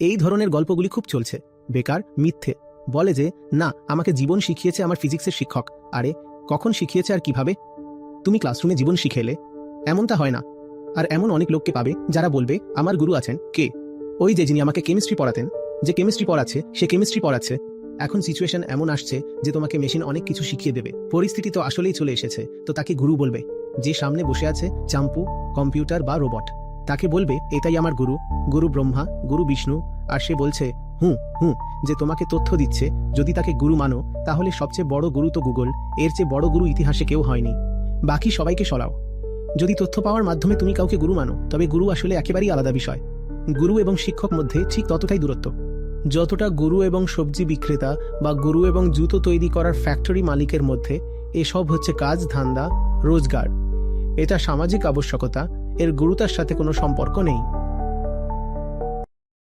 এই ধরনের গল্পগুলি খুব চলছে। বেকার, মিথ্যে। বলে যে না, আমাকে জীবন শিখিয়েছে আমার ফিজিক্সের শিক্ষক। আরে কখন শিখিয়েছে আর কিভাবে? তুমি ক্লাসরুমে জীবন শিখে এলে? এমনটা হয় না। আর এমন অনেক লোককে পাবে যারা বলবে আমার গুরু আছেন। কে? ওই যে যিনি আমাকে কেমিস্ট্রি পড়াতেন, যে কেমিস্ট্রি পড়াচ্ছে সে কেমিস্ট্রি পড়াচ্ছে। এখন সিচুয়েশন এমন আসছে যে তোমাকে মেশিন অনেক কিছু শিখিয়ে দেবে। পরিস্থিতি তো আসলেই চলে এসেছে, তো তাকে গুরু বলবে। যে সামনে বসে আছে চাম্পু, কম্পিউটার বা রোবট, তাকে বলবে এটাই আমার গুরু, গুরু ব্রহ্মা, গুরু বিষ্ণু। আর সে বলছে হুঁ হুঁ, যে তোমাকে তথ্য দিচ্ছে। যদি তাকে গুরু মানো তাহলে সবচেয়ে বড় গুরু তো গুগল, এর চেয়ে বড় গুরু ইতিহাসে কেউ হয়নি। বাকি সবাইকে সরাও। যদি তথ্য পাওয়ার মাধ্যমে তুমি কাউকে গুরু মানো, তবে গুরু আসলে একেবারেই আলাদা বিষয়। গুরু এবং শিক্ষক মধ্যে ঠিক ততটাই দূরত্ব যতটা গুরু এবং সবজি বিক্রেতা বা গুরু এবং জুতো তৈরি করার ফ্যাক্টরি মালিকের মধ্যে। এসব হচ্ছে কাজ, ধান্দা, রোজগার। এটা সামাজিক আবশ্যকতা, এর গুরুতার সাথে কোনো সম্পর্ক নেই।